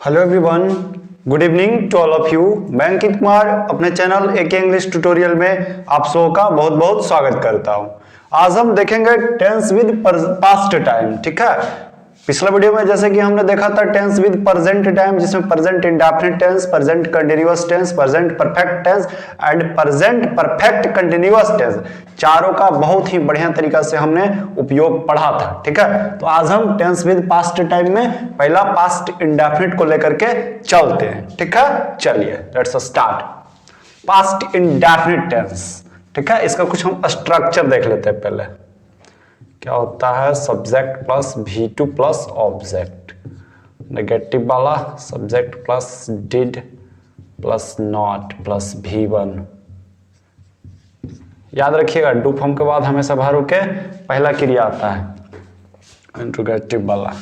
Hello everyone, good evening to all of you. मैं अंकित कुमार अपने channel एके English tutorial में आप सबों का बहुत बहुत स्वागत करता हूं। आज हम देखेंगे टेंस विद पास्ट टाइम। ठीक है, पिछला वीडियो में जैसे कि हमने देखा था टेंस विद प्रेजेंट टाइम, जिसमें present indefinite tense, present continuous tense, present perfect tense and present perfect continuous tense, चारों का बहुत ही बढ़िया तरीका से हमने उपयोग पढ़ा था। ठीक है, तो आज हम टेंस विद पास्ट टाइम में पहला पास्ट इंडेफिनिट को लेकर के चलते हैं। ठीक है, चलिए let's start. Past indefinite tense. ठीक है, इसका कुछ हम स्ट्रक्चर देख लेते हैं पहले। क्या होता है? Subject plus V2 plus object, negative वाला subject plus did plus not plus V1। याद रखिएगा, डू फॉर्म के बाद हमेशा भारू के पहला क्रिया आता है, इंट्रोगेटिव वाला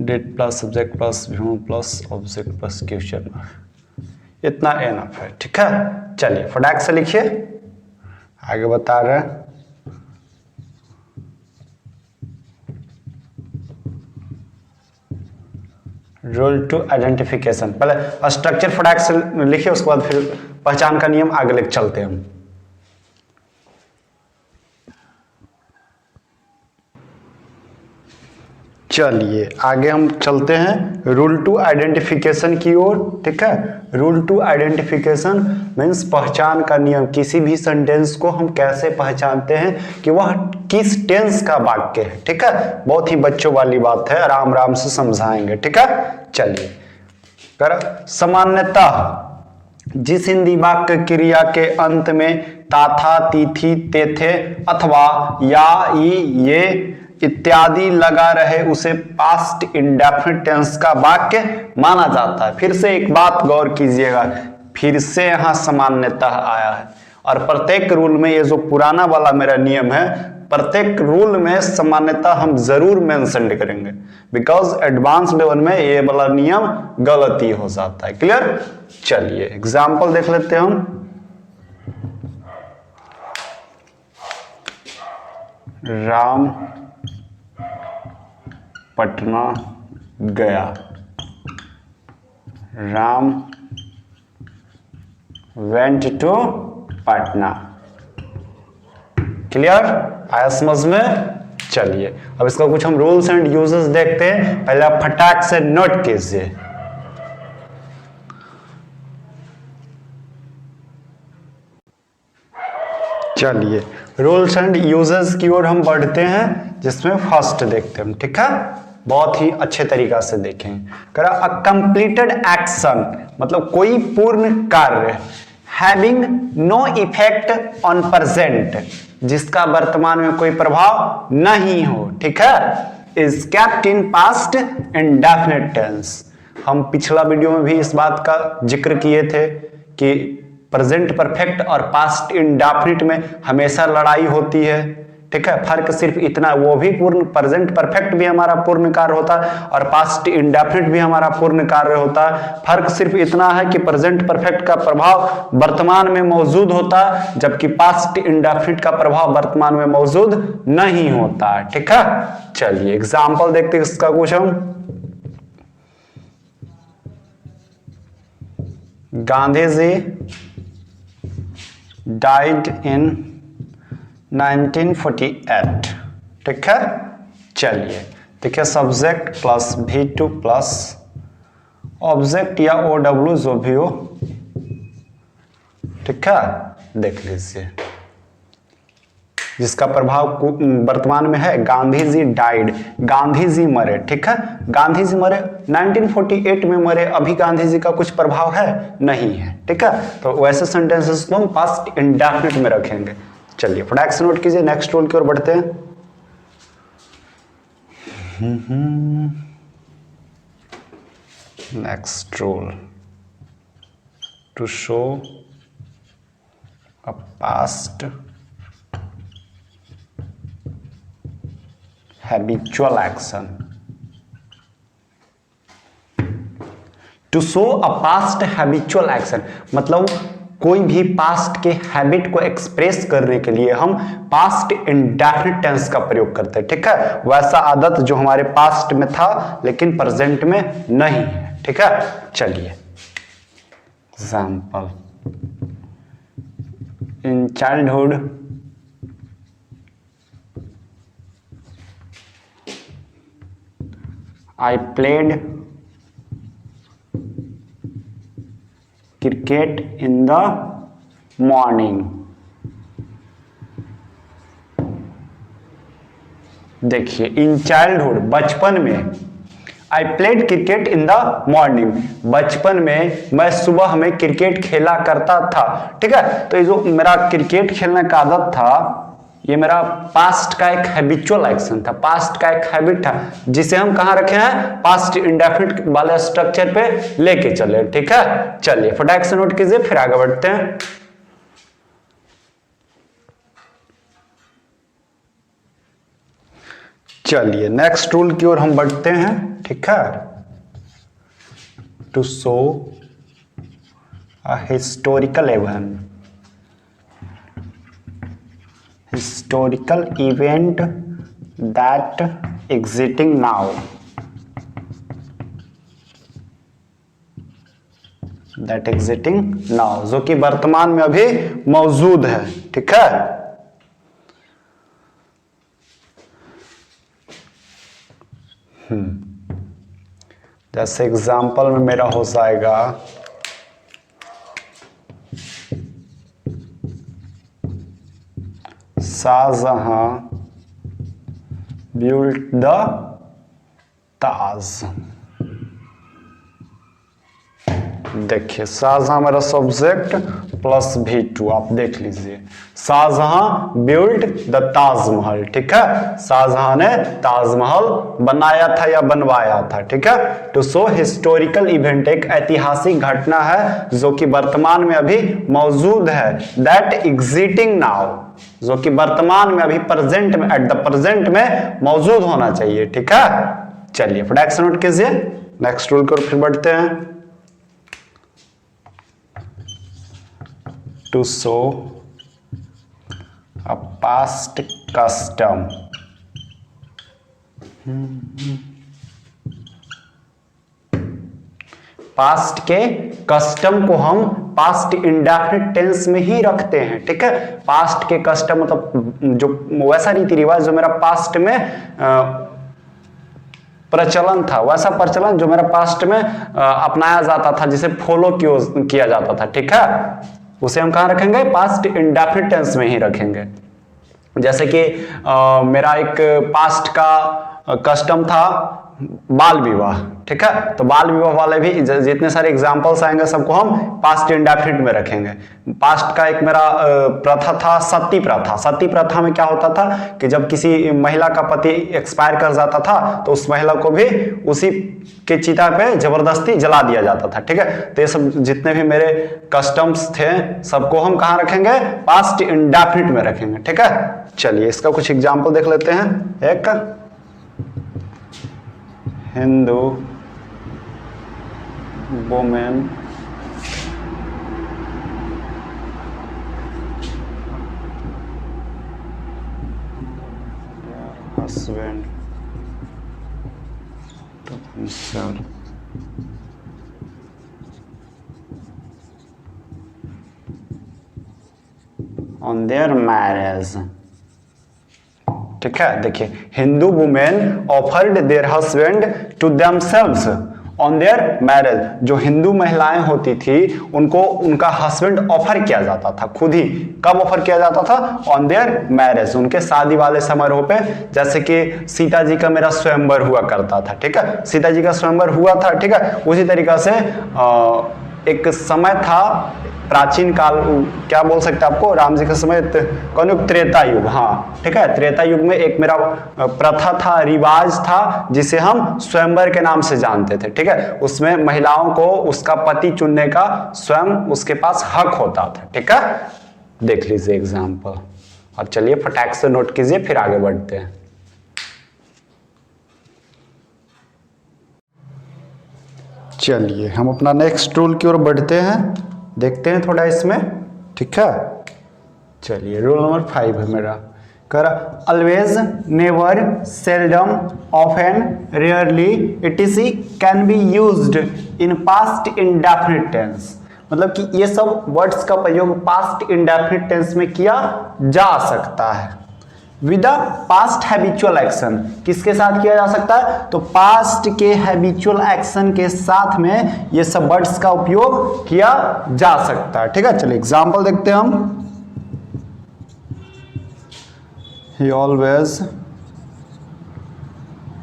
did plus subject plus V1 plus object plus question mark. इतना एनफ है। ठीक है, चलिए फटाक से लिखिए, आगे बता रहे हैं। रूल टू आइडेंटिफिकेशन, पहले स्ट्रक्चर फटाक से लिखिए, उसके बाद फिर पहचान का नियम आगे लेके चलते हैं हम। चलिए आगे हम चलते हैं रूल टू आइडेंटिफिकेशन की ओर। ठीक है, रूल टू आइडेंटिफिकेशन मीन्स पहचान का नियम। किसी भी सेंटेंस को हम कैसे पहचानते हैं कि वह किस टेंस का वाक्य है। ठीक है, बहुत ही बच्चों वाली बात है, आराम आराम से समझाएंगे। ठीक है, चलिए कर सामान्यतः जिस हिंदी वाक्य क्रिया के अंत में ता था ती थी ते थे अथवा या ई ये इत्यादि लगा रहे उसे पास्ट इंडेफिनिट टेंस का वाक्य माना जाता है। फिर से एक बात गौर कीजिएगा, फिर से यहां सामान्यतः आया है और प्रत्येक रूल में, ये जो पुराना वाला मेरा नियम है, प्रत्येक रूल में सामान्यतः हम जरूर मेंशन करेंगे, बिकॉज एडवांस लेवल में ये वाला नियम गलती हो जाता है। क्लियर? चलिए एग्जाम्पल देख लेते हैं हम। राम पटना गया। Ram went to Patna. Clear? आया समझ में? चलिए अब इसका कुछ हम रूल्स एंड यूजेस देखते हैं। पहले आप फटाक से नोट कीजिए। चलिए रूल्स एंड यूजेस की ओर हम बढ़ते हैं, जिसमें फर्स्ट देखते हैं हम। ठीक है, बहुत ही अच्छे तरीका से देखें। करा अ कंप्लीटेड एक्शन, मतलब कोई पूर्ण कार्य, having no effect on present, जिसका वर्तमान में कोई प्रभाव नहीं हो। ठीक है, is kept in past indefinite tense. हम पिछला वीडियो में भी इस बात का जिक्र किए थे कि प्रेजेंट परफेक्ट और पास्ट इंडेफिनिट में हमेशा लड़ाई होती है। ठीक है, फर्क सिर्फ इतना, वो भी पूर्ण, प्रेजेंट परफेक्ट भी हमारा पूर्ण कार्य होता है और पास्ट इंडेफिनिट भी हमारा पूर्ण कार्य होता है। फर्क सिर्फ इतना है कि प्रेजेंट परफेक्ट का प्रभाव वर्तमान में मौजूद होता है, जबकि पास्ट इंडेफिनिट का प्रभाव वर्तमान में मौजूद नहीं होता है। ठीक है, चलिए एग्जाम्पल देखते हैं इसका कुछ हम। Gandhi ji died in 1948। ठीक है, चलिए देखिए, subject plus V2 plus object या OW जो भी हो। ठीक है, देख लीजिए, जिसका प्रभाव वर्तमान में है। गांधी जी डाइड, गांधी जी मरे। ठीक है, गांधी जी मरे 1948 में मरे, अभी गांधी जी का कुछ प्रभाव है नहीं है। ठीक है, तो वैसे सेंटेंसेस को हम पास्ट इंडेफिनिट में रखेंगे। चलिए फटाक से नोट कीजिए, नेक्स्ट रूल की ओर बढ़ते हैं। Next rule, to show a past habitual action, to show a past habitual action, मतलब कोई भी पास्ट के हैबिट को एक्सप्रेस करने के लिए हम पास्ट इंडेफिनिट टेंस का प्रयोग करते हैं, ठीक है। वैसा आदत जो हमारे पास्ट में था लेकिन प्रेजेंट में नहीं है, ठीक है। चलिए example, in childhood I played cricket in the morning. देखिए इन चाइल्डहुड बचपन में, I played cricket in the morning, बचपन में मैं सुबह में क्रिकेट खेला करता था, ठीक है। तो ये जो मेरा क्रिकेट खेलने का आदत था, ये मेरा पास्ट का एक हैबिचुअल एक्शन था, पास्ट का एक हैबिट था, जिसे हम कहां रखे हैं, पास्ट इंडेफिनिट वाले स्ट्रक्चर पे लेके चले, ठीक है। चलिए फटाक से नोट कीजिए, फिर आगे बढ़ते हैं। चलिए नेक्स्ट रूल की ओर हम बढ़ते हैं, ठीक है। To show a historical event, historical event that existing now, जो कि वर्तमान में अभी मौजूद है, ठीक है। जैसे एग्जाम्पल में मेरा हो जाएगा, शाहजहां built the ताज। देखिए शाहजहां मेरा सब्जेक्ट प्लस V2, आप देख लीजिए, शाहजहां बिल्ड द ताजमहल, ठीक है। शाहजहां ने ताजमहल बनाया था या बनवाया था, ठीक है। टू शो हिस्टोरिकल इवेंट, एक ऐतिहासिक घटना है जो कि वर्तमान में अभी मौजूद है, दैट एग्जिस्टिंग नाउ, जो कि वर्तमान में अभी प्रेजेंट में, एट द प्रेजेंट में मौजूद होना चाहिए, ठीक है। चलिए फटाक से नोट कीजिए, नेक्स्ट रूल को फिर बढ़ते हैं। To show a past custom, past के कस्टम को हम पास्ट इंडेफिनिट टेंस में ही रखते हैं, ठीक है। पास्ट के कस्टम मतलब जो वैसा रीति रिवाज जो मेरा पास्ट में प्रचलन था, वैसा प्रचलन जो मेरा पास्ट में अपनाया जाता था, जिसे फॉलो किया जाता था, ठीक है, उसे हम कहां रखेंगे, पास्ट इंडेफिनिट टेंस में ही रखेंगे। जैसे कि मेरा एक पास्ट का कस्टम था बाल विवाह, ठीक है। तो बाल विवाह वाले भी जितने सारे एग्जांपल्स आएंगे सबको हम पास्ट इंडेफिनिट में रखेंगे। पास्ट का एक मेरा प्रथा था सती प्रथा। सती प्रथा में क्या होता था कि जब किसी महिला का पति एक्सपायर कर जाता था तो उस महिला को भी उसी के चिता पे जबरदस्ती जला दिया जाता था, ठीक है। तो ये सब जितने भी मेरे कस्टम्स थे सबको हम कहां रखेंगे, पास्ट इंडेफिनिट में रखेंगे, ठीक है। चलिए इसका कुछ एग्जाम्पल देख लेते हैं। एक Hindu women husband to himself on their marriage, ठीक है। देखिए Hindu women offered their husband to themselves on their marriage, जो हिंदू महिलाएं होती थी उनको उनका हस्बैंड ऑफर किया जाता था, खुद ही। कब ऑफर किया जाता था, ऑन देयर मैरिज, उनके शादी वाले समारोह पे। जैसे कि सीता जी का मेरा स्वयंवर हुआ करता था, ठीक है, सीता जी का स्वयंवर हुआ था, ठीक है। उसी तरीका से एक समय था प्राचीन काल, क्या बोल सकते हैं आपको, राम जी के समय कौन युग, त्रेता युग, हाँ ठीक है। त्रेता युग में एक मेरा प्रथा था, रिवाज था, जिसे हम स्वयंवर के नाम से जानते थे, ठीक है। उसमें महिलाओं को उसका पति चुनने का स्वयं उसके पास हक होता था, ठीक है। देख लीजिए एग्जाम्पल। अब चलिए फटाक से नोट कीजिए, फिर आगे बढ़ते हैं। चलिए हम अपना नेक्स्ट रूल की ओर बढ़ते हैं। देखते हैं थोड़ा इसमें, ठीक है। चलिए रोल नंबर 5 है मेरा। कर always, never, seldom, often, rarely, etc can be used in past indefinite tense. मतलब कि ये सब वर्ड्स का प्रयोग पास्ट इंडेफिनिट टेंस में किया जा सकता है with the past habitual action. किसके साथ किया जा सकता है? तो पास्ट के हैबिचुअल एक्शन के साथ में ये सब वर्ड्स का उपयोग किया जा सकता है, ठीक है। चलिए एग्जांपल देखते हैं हम। He always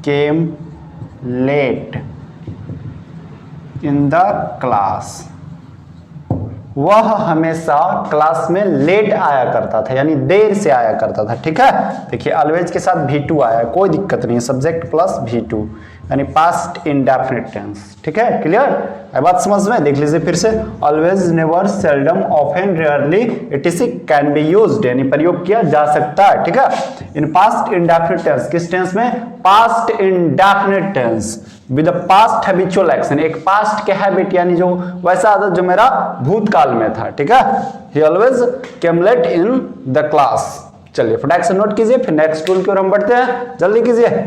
came late in the class। वह हमेशा क्लास में लेट आया करता था, यानी देर से आया करता था, ठीक है। देखिए ऑलवेज के साथ V2 आया, कोई दिक्कत नहीं है, सब्जेक्ट प्लस V2 यानी पास्ट इंडेफिनिट टेंस, ठीक है। क्लियर है बात समझ में? देख लीजिए फिर से, always, never, seldom, often, rarely, etc can be used यानी प्रयोग किया जा सकता है, ठीक है। इन पास्ट इंडेफिनिट टेंस, किस टेंस में? Past indefinite tense with past habitual action, एक पास्ट के हैबिट यानी जो वैसा आदत जो मेरा भूतकाल में था, ठीक है। ही always came late in the class. चलिए फटाक से नोट कीजिए, फिर नेक्स्ट रूल की ओर हम बढ़ते हैं, जल्दी कीजिए।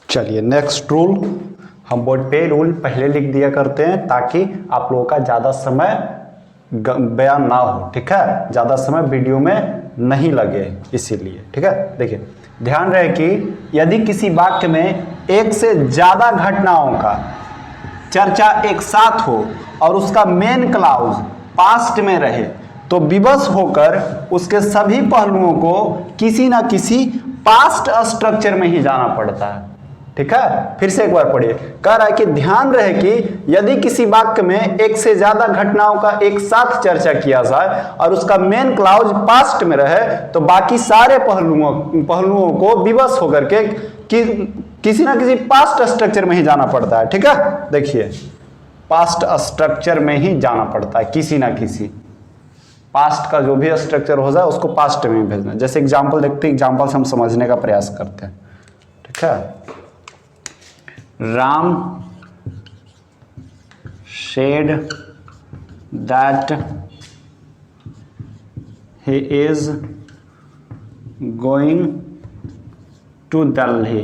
चलिए नेक्स्ट रूल, हम बोर्ड पे रूल पहले लिख दिया करते हैं ताकि आप लोगों का ज्यादा समय बयान ना हो, ठीक है, ज्यादा समय वीडियो में नहीं लगे इसीलिए, ठीक है। देखिए ध्यान रहे कि यदि किसी वाक्य में एक से ज्यादा घटनाओं का चर्चा एक साथ हो और उसका मेन क्लाउज पास्ट में रहे तो विवश होकर उसके सभी पहलुओं को किसी ना किसी पास्ट स्ट्रक्चर में ही जाना पड़ता है, ठीक है। फिर से एक बार पढ़िए, कह रहा है कि ध्यान रहे कि यदि किसी वाक्य में एक से ज्यादा घटनाओं का एक साथ चर्चा किया जाए और उसका मेन क्लाउज पास्ट में रहे तो बाकी सारे पहलुओं को विवश होकर के किसी ना किसी पास्ट स्ट्रक्चर में ही जाना पड़ता है, ठीक है। देखिए पास्ट स्ट्रक्चर में ही जाना पड़ता है, किसी ना किसी पास्ट का जो भी स्ट्रक्चर हो जाए उसको पास्ट में ही भेजना। जैसे एग्जाम्पल देखते हैं, एग्जाम्पल से हम समझने का प्रयास करते हैं, ठीक है। Ram said that he is going to Delhi।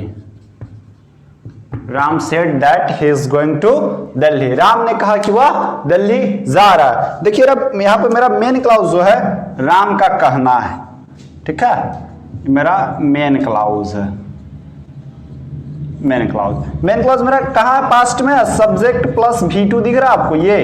Ram said that he is going to Delhi. Ram ने कहा कि वह दिल्ली जा रहा है। देखिए यहां पे मेरा मेन क्लाउज जो है राम का कहना है, ठीक है, मेरा मेन क्लाउज है। मेन क्लाउज मेरा कहाँ है? पास्ट में। सब्जेक्ट प्लस V2 दिख रहा है आपको ये,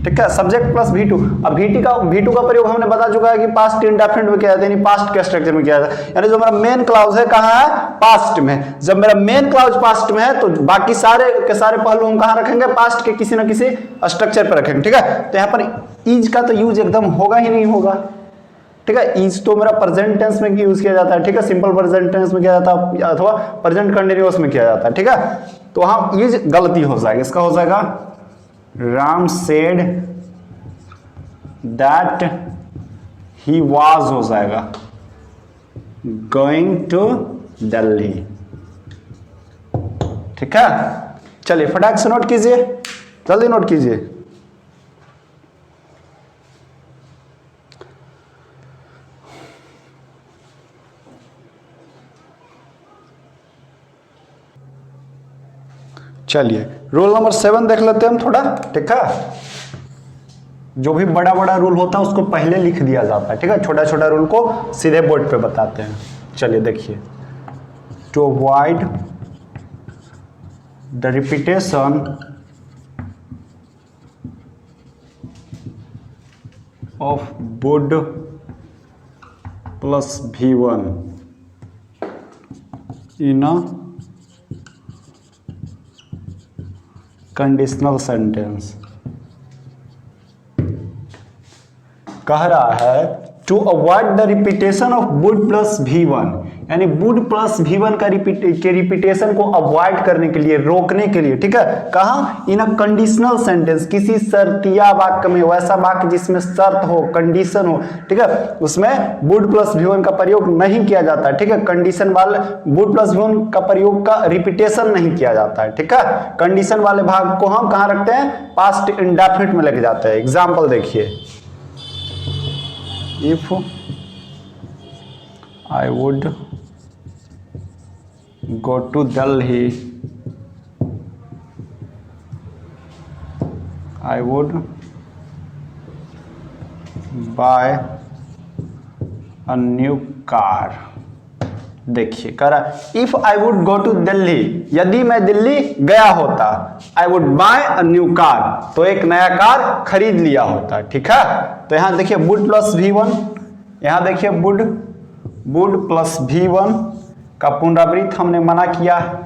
ठीक है, सब्जेक्ट प्लस V2। अब V2 का प्रयोग हमने बता चुका है कि पास्ट इंडेफिनिट में किया जाता है, यानी पास्ट के स्ट्रक्चर में किया जाता है। यानी जो मेरा मेन क्लाउज है कहाँ है? पास्ट में। जब मेरा मेन क्लाउज पास्ट में है तो बाकी सारे के सारे पहलू हम कहाँ रखेंगे? पास्ट के किसी ना किसी स्ट्रक्चर पर रखेंगे, ठीक है। तो यहाँ पर इज का तो यूज एकदम होगा ही नहीं होगा, ठीक है। इज तो मेरा प्रेजेंट टेंस में यूज किया जाता है, ठीक है, सिंपल प्रेजेंट टेंस में किया जाता है अथवा प्रेजेंट कंटिन्यूअस में किया जाता है, ठीक है। तो वहां इज गलती हो जाएगा, इसका हो जाएगा Ram said that he was, हो जाएगा गोइंग टू दिल्ली, ठीक है। चलिए फटाक से नोट कीजिए, जल्दी नोट कीजिए। चलिए रूल नंबर 7 देख लेते हैं हम थोड़ा, ठीक है। जो भी बड़ा बड़ा रूल होता है उसको पहले लिख दिया जाता है, ठीक है, छोटा छोटा रूल को सीधे बोर्ड पे बताते हैं। चलिए देखिए, to avoid the repetition of would plus V1 in a conditional sentence. कह रहा है to avoid the repetition of would plus V1, यानी वुड प्लस V1 का रिपीटेशन को अवॉइड करने के लिए, रोकने के लिए, ठीक है। कहाँ? इन अ कंडीशनल सेंटेंस, किसी शर्तिया वाक्य में, वैसा वाक्य जिसमें शर्त हो, कंडीशन हो, ठीक है, उसमें वुड प्लस V1 का प्रयोग नहीं किया जाता है, ठीक है। कंडीशन वाले वुड प्लस V1 का प्रयोग का रिपीटेशन नहीं किया जाता है, ठीक है। कंडीशन वाले भाग को हम कहाँ रखते हैं? पास्ट इंडेफिनिट में लेके जाते हैं। एग्जाम्पल देखिए, if I would go to Delhi, I would buy a new car। देखिए कह रहा if I would go to Delhi, यदि मैं दिल्ली गया होता, I would buy a new car, तो एक नया कार खरीद लिया होता, ठीक है। तो यहां देखिए वुड प्लस V1, यहां देखिए वुड प्लस V1 का पुनरावृत्त हमने मना किया है।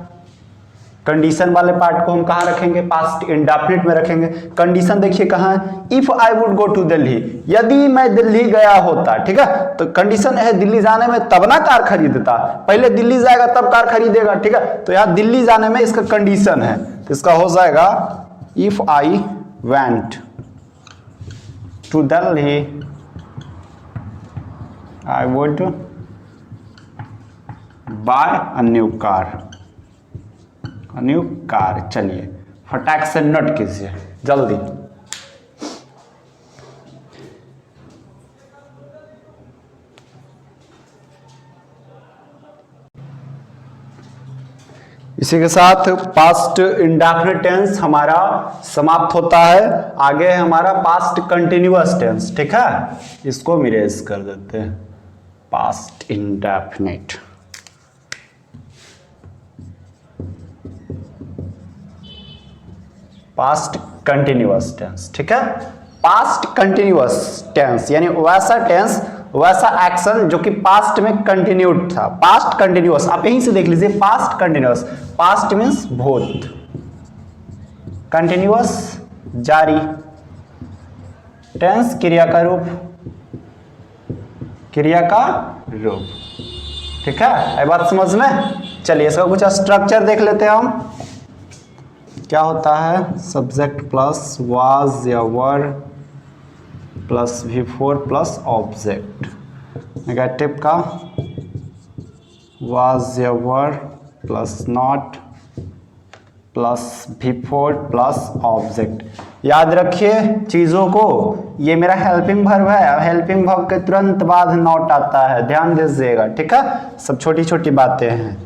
कंडीशन वाले पार्ट को हम कहां रखेंगे? पास्ट इंडेफिनिट में रखेंगे। कंडीशन देखिए कहां है? If I would go to Delhi, यदि मैं दिल्ली गया होता, ठीक है। तो कंडीशन है दिल्ली जाने में, तब ना कार खरीदता, पहले दिल्ली जाएगा तब कार खरीदेगा, ठीक है। तो यहां दिल्ली जाने में इसका कंडीशन है, तो इसका हो जाएगा if I went to Delhi I would buy a new car, new car. चलिए फटाक से नोट कीजिए जल्दी। इसी के साथ पास्ट इंडेफिनिट टेंस हमारा समाप्त होता है। आगे है हमारा पास्ट कंटिन्यूअस टेंस, ठीक है। इसको इरेज कर देते हैं। Past indefinite, past continuous tense, ठीक है। पास्ट कंटिन्यूअस टेंस यानी वैसा टेंस, वैसा एक्शन जो कि पास्ट में कंटिन्यूड था। पास्ट कंटिन्यूअस, आप यहीं से देख लीजिए, पास्ट कंटिन्यूअस, पास्ट मीन्स भूत, कंटिन्यूअस जारी, टेंस क्रिया का रूप, क्रिया का रूप, ठीक है। ये बात समझ में? चलिए इसका कुछ स्ट्रक्चर देख लेते हैं हम। क्या होता है? सब्जेक्ट प्लस वाज या वर plus V4 plus object. Negative का वाज या वर plus not plus V4 plus object. याद रखिए चीज़ों को, ये मेरा हेल्पिंग वर्ब है, हेल्पिंग वर्ब के तुरंत बाद नॉट आता है, ध्यान दीजिएगा, ठीक है। सब छोटी छोटी बातें हैं।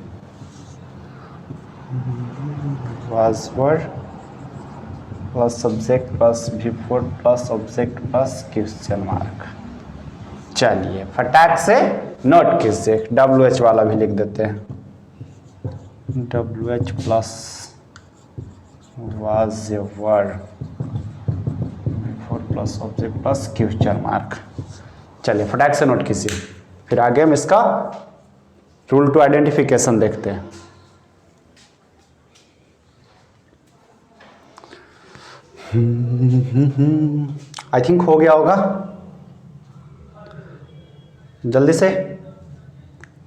was were plus subject plus V4 plus object plus question mark. चलिए फटाक से नोट कीजिए, WH वाला भी लिख देते हैं। WH plus was were V4 plus object plus question mark. चलिए फटाक से नोट कीजिए, फिर आगे हम इसका रूल टू आइडेंटिफिकेशन देखते हैं। आई थिंक हो गया होगा, जल्दी से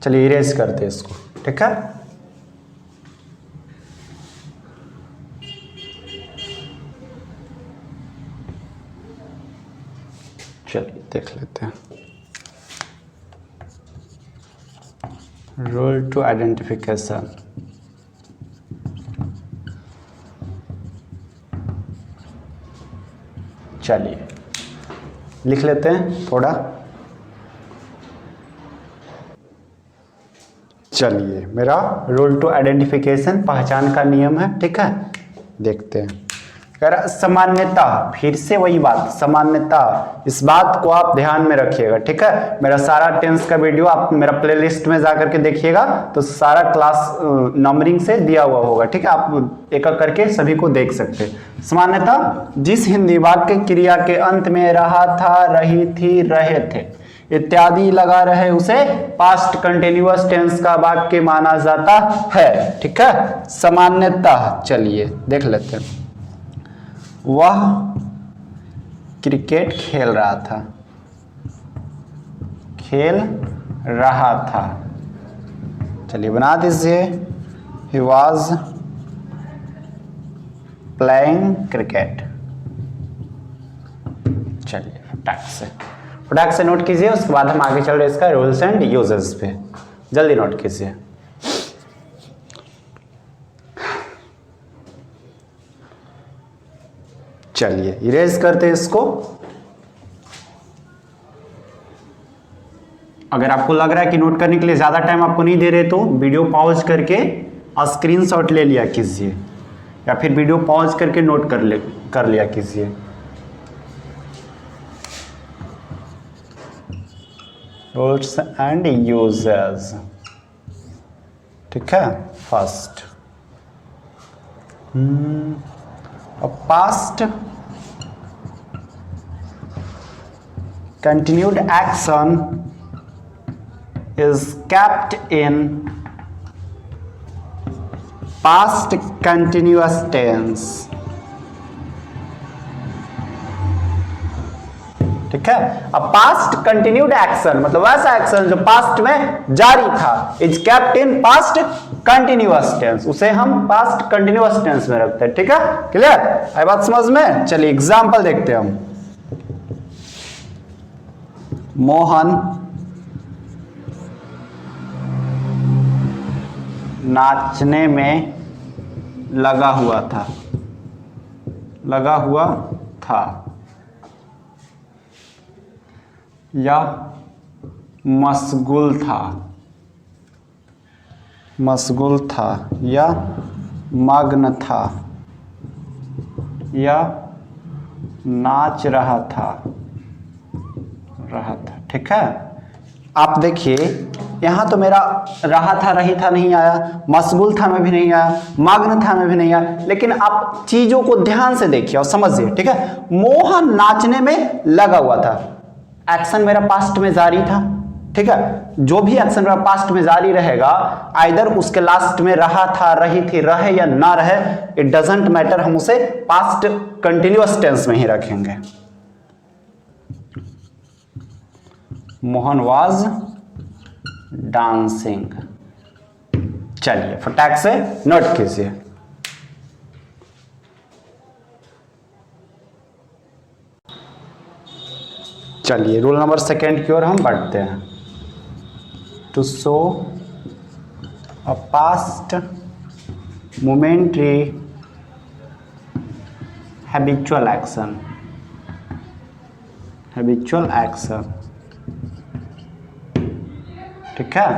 चलिए इरेज करते हैं इसको, ठीक है। चलिए देख लेते हैं रूल टू आइडेंटिफिकेशन। चलिए लिख लेते हैं थोड़ा। चलिए मेरा रूल टू आइडेंटिफिकेशन पहचान का नियम है, ठीक है। देखते हैं। सामान्यता, फिर से वही बात, सामान्यता, इस बात को आप ध्यान में रखिएगा, ठीक है। मेरा सारा टेंस का वीडियो आप मेरा प्लेलिस्ट में जाकर के देखिएगा, तो सारा क्लास नंबरिंग से दिया हुआ होगा, ठीक है। आप एक एक करके सभी को देख सकते हैं। सामान्यता, जिस हिंदी वाक्य क्रिया के अंत में रहा था, रही थी, रहे थे इत्यादि लगा रहे उसे पास्ट कंटिन्यूअस टेंस का वाक्य माना जाता है, ठीक है। सामान्यता, चलिए देख लेते हैं। वह क्रिकेट खेल रहा था, खेल रहा था। चलिए बना दीजिए, ही वॉज प्लेइंग क्रिकेट। चलिए फटाक से नोट कीजिए, उसके बाद हम आगे चल रहे इसका रूल्स एंड यूजेस पे। जल्दी नोट कीजिए। चलिए इरेज करते हैं इसको। अगर आपको लग रहा है कि नोट करने के लिए ज्यादा टाइम आपको नहीं दे रहे तो वीडियो पॉज करके स्क्रीनशॉट ले लिया कीजिए, या फिर वीडियो पॉज करके नोट कर लिया कीजिए। रूल्स एंड यूजेस, ठीक है। First, past continued action is kept in past continuous tense, ठीक है। अब पास्ट कंटिन्यूड एक्शन मतलब वैसा एक्शन जो पास्ट में जारी था, is kept in past continuous tense, उसे हम पास्ट कंटिन्यूअस टेंस में रखते हैं, ठीक है। क्लियर है बात समझ में? चलिए एग्जांपल देखते हैं हम। मोहन नाचने में लगा हुआ था या मशगूल था या मग्न था या नाच रहा था, ठीक है। आप देखिए यहां तो मेरा रहा था रही था नहीं आया, मशगूल था में भी नहीं आया, मग्न था में भी नहीं आया, लेकिन आप चीजों को ध्यान से देखिए और समझिए, ठीक है। मोहन नाचने में लगा हुआ था, एक्शन मेरा पास्ट में जारी था, ठीक है। जो भी एक्शन मेरा पास्ट में जारी रहेगा, आइदर उसके लास्ट में रहा था, रही थी, रहे या ना रहे, इट डजंट मैटर, हम उसे पास्ट कंटिन्यूअस टेंस में ही रखेंगे। Mohan was dancing. चलिए फटाक से नोट कीजिए। चलिए रूल नंबर सेकेंड की ओर हम बढ़ते हैं। To show a past momentary habitual action, ठीक है।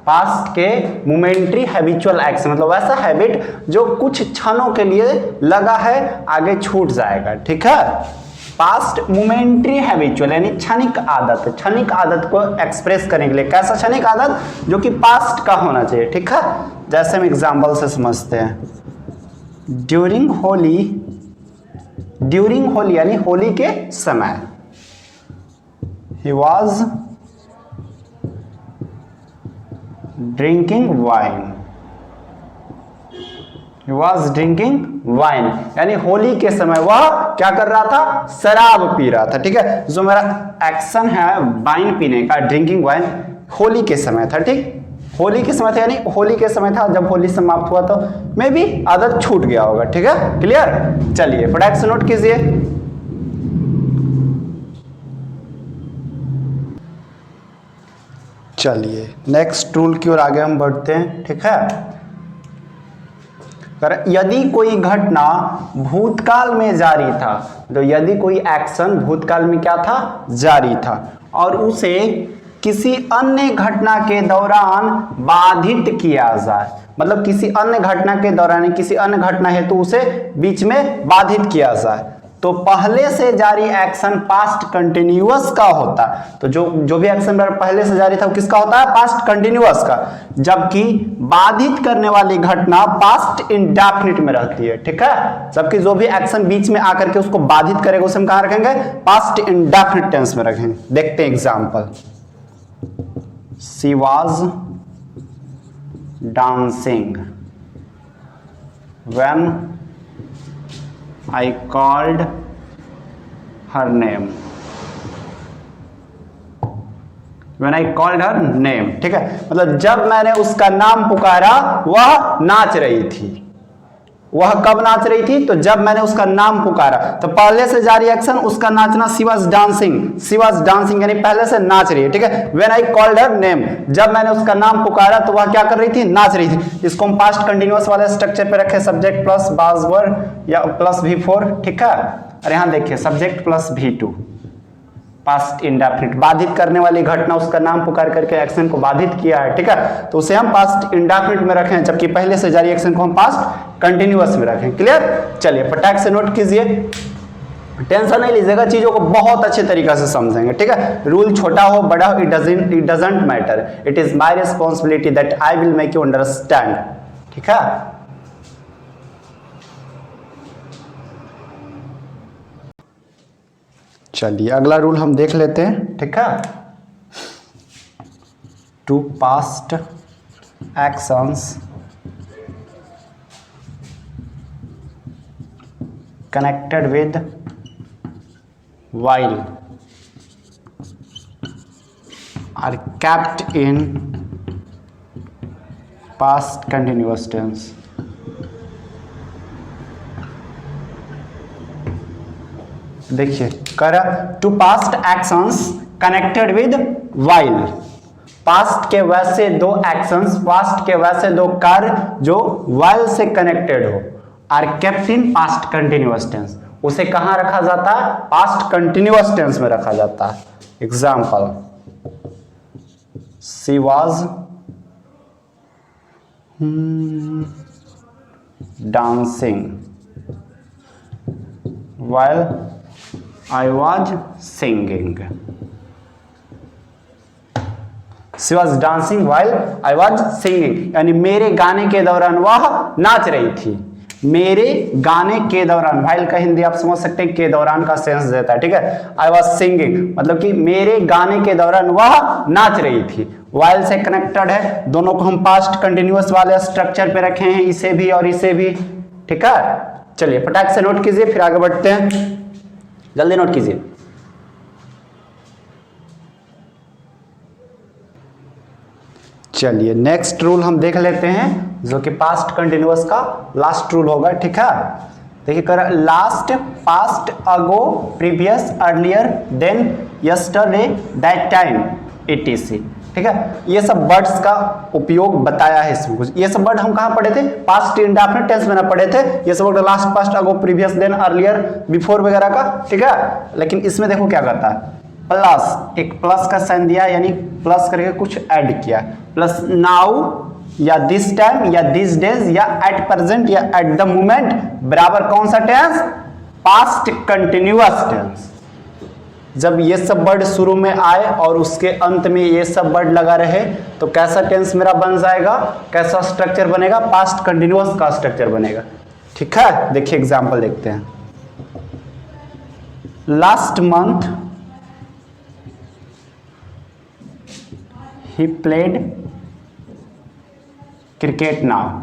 पास्ट के मोमेंट्री हैबिचुअल एक्शन मतलब वैसा हैबिट जो कुछ क्षणों के लिए लगा है, आगे छूट जाएगा, ठीक है। पास्ट मोमेंट्री हैबिचुअल यानी क्षणिक आदत, क्षणिक आदत को एक्सप्रेस करने के लिए कैसा क्षणिक आदत जो कि पास्ट का होना चाहिए, ठीक है। जैसे हम एग्जांपल से समझते हैं। ड्यूरिंग होली यानी होली के समय, ही वॉज ड्रिंकिंग वाइन, यानी होली के समय वह क्या कर रहा था? शराब पी रहा था, ठीक है। जो मेरा एक्शन है वाइन पीने का, ड्रिंकिंग वाइन, होली के समय था, ठीक। होली के समय था यानी होली के समय था, जब होली समाप्त हुआ तो मे भी आदत छूट गया होगा, ठीक है। क्लियर? चलिए फटाक से नोट कीजिए। चलिए नेक्स्ट रूल की ओर आगे हम बढ़ते हैं, ठीक है। यदि कोई घटना भूतकाल में जारी था, तो यदि कोई एक्शन भूतकाल में क्या था? जारी था, और उसे किसी अन्य घटना के दौरान बाधित किया जाए, मतलब किसी अन्य घटना के दौरान, किसी अन्य घटना हेतु उसे बीच में बाधित किया जाए, तो पहले से जारी एक्शन पास्ट कंटिन्यूअस का होता है। तो जो भी एक्शन पहले से जारी था वो किसका होता है? पास्ट कंटिन्यूअस का। जबकि बाधित करने वाली घटना पास्ट इंडेफिनिट में रहती है, ठीक है। जबकि जो भी एक्शन बीच में आकर के उसको बाधित करेगा उसे हम कहां रखेंगे? पास्ट इंडेफिनिट टेंस में रखेंगे। देखते हैं example. She was dancing when I called her name. When I called her name, ठीक है, मतलब जब मैंने उसका नाम पुकारा वह नाच रही थी। वह कब नाच रही थी? तो जब मैंने उसका नाम पुकारा। तो पहले से जारी एक्शन उसका नाचना, she was dancing, she was dancing यानी पहले से नाच रही है, ठीक है। When I called her name, जब मैंने उसका नाम पुकारा तो वह क्या कर रही थी? नाच रही थी। इसको हम पास्ट कंटिन्यूअस वाले स्ट्रक्चर पे रखे, सब्जेक्ट प्लस बाजवर्ड या प्लस V4, ठीक है। और यहां देखिए subject plus V2, past indefinite, बाधित करने वाली घटना, उसका नाम पुकार करके एक्शन को बाधित किया है, ठीक है, तो उसे हम पास्ट इंडेफिनिट में रखें, जबकि पहले से जारी एक्शन को हम पास्ट कंटिन्यूअस में रखें। क्लियर? चलिए फटाक से नोट कीजिए, टेंशन नहीं लीजिएगा, चीजों को बहुत अच्छे तरीके से समझेंगे, ठीक है। रूल छोटा हो बड़ा हो, it doesn't matter, it is my responsibility that I will make you understand, ठीक है। चलिए अगला रूल हम देख लेते हैं, ठीक है। To past actions connected with while are kept in past continuous tense. देखिए कर to past actions connected with while, past के वैसे दो एक्शंस, पास्ट के वैसे दो कार्य जो while से कनेक्टेड हो, are kept in past continuous tense, उसे कहां रखा जाता है? पास्ट कंटिन्यूअस टेंस में रखा जाता है। Example, she was dancing while I was singing. She was dancing while I was singing, यानी मेरे गाने के दौरान वह नाच रही थी। मेरे गाने के दौरान, while का हिंदी आप समझ सकते हैं के दौरान का सेंस देता है, ठीक है। I was singing मतलब कि मेरे गाने के दौरान वह नाच रही थी। while से कनेक्टेड है, दोनों को हम पास्ट कंटिन्यूअस वाले स्ट्रक्चर पे रखे हैं, इसे भी और इसे भी, ठीक है। चलिए फटाक से नोट कीजिए, फिर आगे बढ़ते हैं, जल्दी नोट कीजिए। चलिए नेक्स्ट रूल हम देख लेते हैं, जो कि पास्ट कंटिन्यूअस का लास्ट रूल होगा, ठीक है। देखिए कर last, past, ago, previous, earlier, then, yesterday, that time, etc, ठीक है। ये सब वर्ड्स का उपयोग बताया है इसमें कुछ। ये सब वर्ड हम कहां पढ़े थे? पास्ट इंडेफिनिट टेंस में ना पढ़े थे ये सब word, last, past, ago, previous, then, earlier, before वगैरह का, ठीक है। लेकिन इसमें देखो क्या करता है, प्लस, एक प्लस का साइन दिया, यानी प्लस करके कुछ ऐड किया, प्लस नाउ या दिस टाइम या दिस डेज या एट प्रेजेंट या एट द मोमेंट बराबर कौन सा टेंस? Past continuous tense. जब ये सब वर्ड शुरू में आए और उसके अंत में ये सब वर्ड लगा रहे तो कैसा टेंस मेरा बन जाएगा, कैसा स्ट्रक्चर बनेगा? पास्ट कंटिन्यूअस का स्ट्रक्चर बनेगा, ठीक है। देखिए एग्जांपल देखते हैं, last month he played cricket now,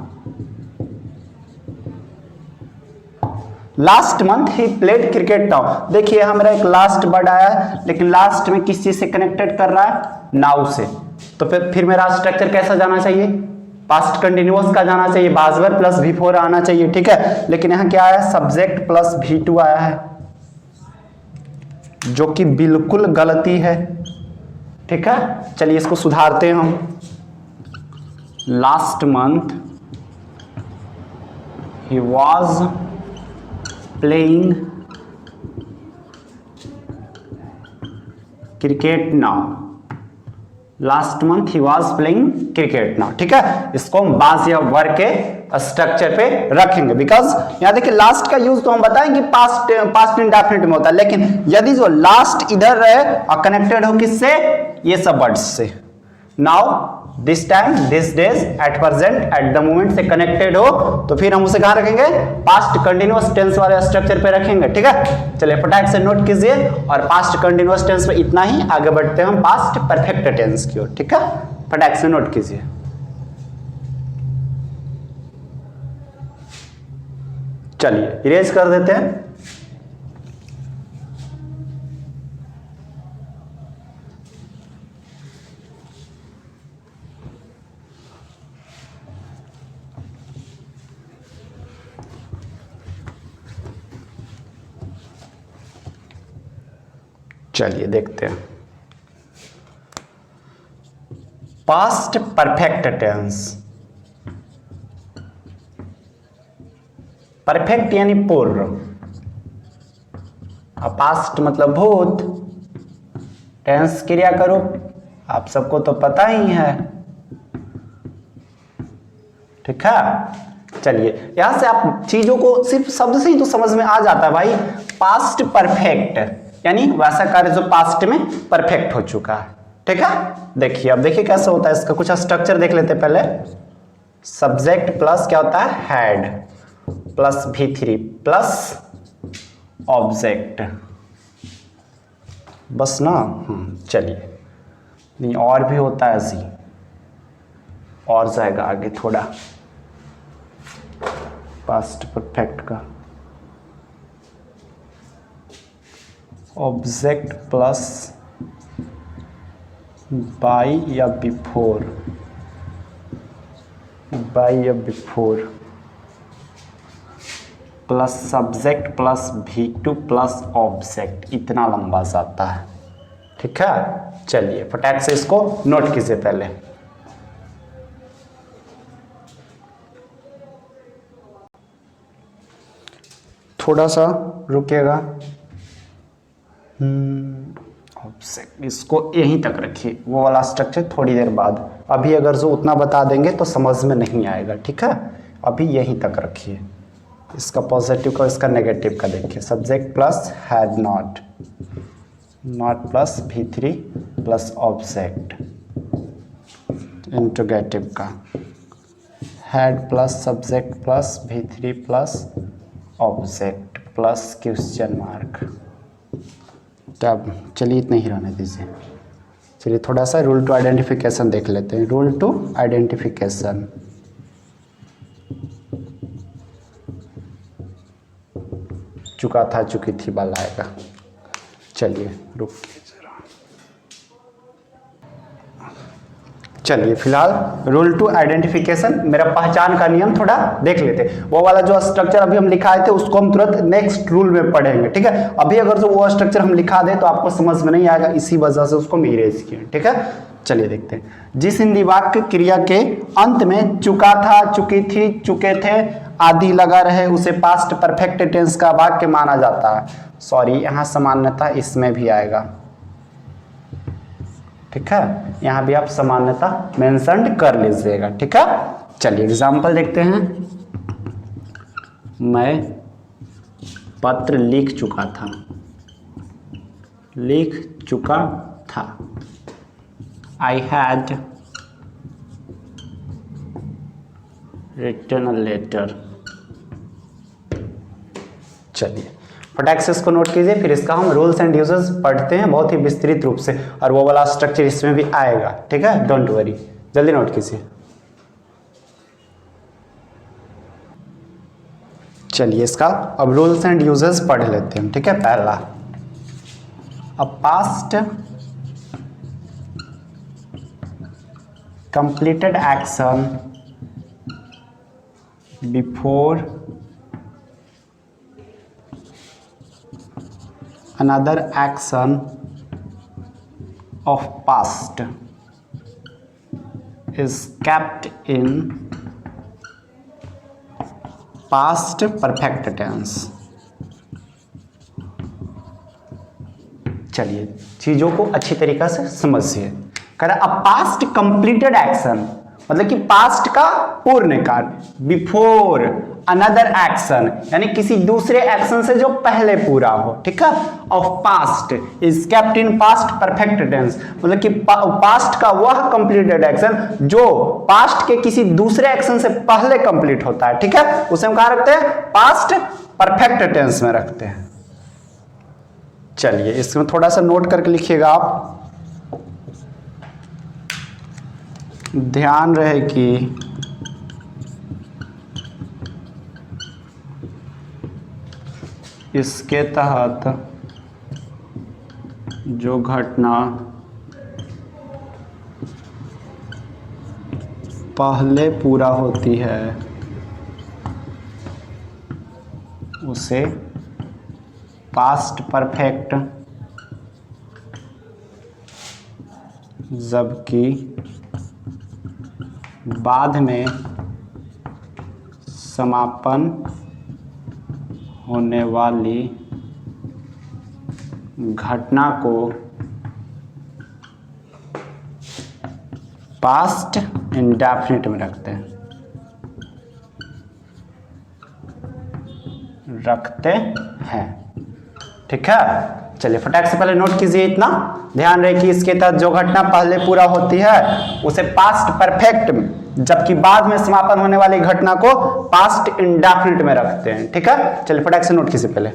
last month he played cricket now. देखिए हमारा एक लास्ट वर्ड आया है, लेकिन लास्ट में किस चीज से कनेक्टेड कर रहा है? नाउ से। तो फिर मेरा स्ट्रक्चर कैसा जाना चाहिए? पास्ट कंटिन्यूअस का जाना चाहिए, बाजवर प्लस V4 आना चाहिए, ठीक है। लेकिन यहां क्या आया? सब्जेक्ट प्लस V2 आया है, जो कि बिल्कुल गलती है, ठीक है। चलिए इसको सुधारते हैं हम। Last month he was playing cricket now, last month he was playing cricket now, ठीक है। इसको हम बाज या वर के स्ट्रक्चर पे रखेंगे, बिकॉज यहां देखिए लास्ट का यूज तो हम बताएंगे पास्ट इंडेफिनिट में होता है, लेकिन यदि जो लास्ट इधर रहे और कनेक्टेड हो किससे? ये सब वर्ड्स से, now, this time, this days, at present, at the moment से कनेक्टेड हो, तो फिर हम उसे कहां रखेंगे? पास्ट कंटिन्यूअस टेंस वाले स्ट्रक्चर पे रखेंगे, ठीक है। चलिए फटाक से नोट कीजिए, और पास्ट कंटिन्यूअस टेंस में इतना ही, आगे बढ़ते हैं हम पास्ट परफेक्ट टेंस की ओर, ठीक है। फटाक से नोट कीजिए। चलिए इरेज कर देते हैं। चलिए देखते हैं। पास्ट परफेक्ट टेंस, परफेक्ट यानी पूर्व, पास्ट मतलब भूत, टेंस क्रिया का रूप आप सबको तो पता ही है, ठीक है। चलिए यहां से आप चीजों को सिर्फ शब्द से ही तो समझ में आ जाता है भाई। पास्ट परफेक्ट यानी वैसा कार्य जो पास्ट में परफेक्ट हो चुका है, ठीक है। देखिए अब देखिए कैसे होता है इसका, कुछ स्ट्रक्चर देख लेते हैं पहले। सब्जेक्ट प्लस क्या होता है, had, plus V3 plus object, बस ना। चलिए नहीं और भी होता है ऐसी, और जाएगा आगे थोड़ा पास्ट परफेक्ट का। ऑब्जेक्ट प्लस बाई या बिफोर, बाई या before, plus subject plus V2 plus object, इतना लंबा जाता है, ठीक है। चलिए फटाक से इसको नोट कीजिए पहले। थोड़ा सा रुकिएगा, ऑब्जेक्ट इसको यहीं तक रखिए, वो वाला स्ट्रक्चर थोड़ी देर बाद, अभी अगर जो उतना बता देंगे तो समझ में नहीं आएगा, ठीक है। अभी यहीं तक रखिए, इसका पॉजिटिव का इसका नेगेटिव का देखिए। Subject plus had not, not plus V3 plus object, interrogative का had plus subject plus V3 plus object plus question mark. तब चलिए इतना ही रहने दीजिए। चलिए थोड़ा सा रूल टू आइडेंटिफिकेशन देख लेते हैं। रूल टू आइडेंटिफिकेशन, चुका था चुकी थी वाला आएगा। चलिए रुकिए जरा, चलिए फिलहाल रूल टू आइडेंटिफिकेशन, मेरा पहचान का नियम थोड़ा देख लेते हैं। वो वाला जो स्ट्रक्चर अभी हम लिखाए थे उसको हम तुरंत नेक्स्ट रूल में पढ़ेंगे, ठीक है। अभी अगर जो वो स्ट्रक्चर हम लिखा दे तो आपको समझ में नहीं आएगा, इसी वजह से उसको हम इरेज किए, ठीक है। चलिए देखते हैं। जिस हिंदी वाक्य क्रिया के अंत में चुका था, चुकी थी, चुके थे आदि लगा रहे उसे पास्ट परफेक्ट टेंस का वाक्य माना जाता है। सॉरी, यहाँ सामान्यता इसमें भी आएगा, ठीक है। यहाँ भी आप सामान्यता मेंशन कर लीजिएगा, ठीक है। चलिए एग्जाम्पल देखते हैं। मैं पत्र लिख चुका था, लिख चुका था। I had written a letter। चलिए फटाक से इसको नोट कीजिए, फिर इसका हम रूल्स एंड यूजेस पढ़ते हैं बहुत ही विस्तृत रूप से, और वो वाला स्ट्रक्चर इसमें भी आएगा, ठीक है। डोंट वरी, जल्दी नोट कीजिए। चलिए इसका अब रूल्स एंड यूजेस पढ़ लेते हैं, ठीक है। पहला, अब past completed action before another action of past is kept in past perfect tense। चलिए चीजों को अच्छी तरीके से समझिए। कह रहा अ पास्ट कंप्लीटेड एक्शन, मतलब कि पास्ट का पूर्ण कार्य, बिफोर अनदर एक्शन यानी किसी दूसरे एक्शन से जो पहले पूरा हो, ठीक है। Of past is kept in past perfect tense, मतलब कि पास्ट का वह कंप्लीटेड एक्शन जो पास्ट के किसी दूसरे एक्शन से पहले कंप्लीट होता है, ठीक है, उसे हम कहां रखते हैं, पास्ट परफेक्ट टेंस में रखते हैं। चलिए इसमें थोड़ा सा नोट करके लिखिएगा आप, ध्यान रहे कि इसके तहत जो घटना पहले पूरा होती है उसे पास्ट परफेक्ट जबकि बाद में समापन होने वाली घटना को पास्ट इंडेफिनिट में रखते हैं। ठीक है, चलिए फटाक से पहले नोट कीजिए इतना। ध्यान रहे कि इसके तहत जो घटना पहले पूरा होती है उसे पास्ट परफेक्ट में, जबकि बाद में समापन होने वाली घटना को पास्ट इंडेफिनिट में रखते हैं। ठीक है, चलिए फटाक से नोट कीजिए पहले।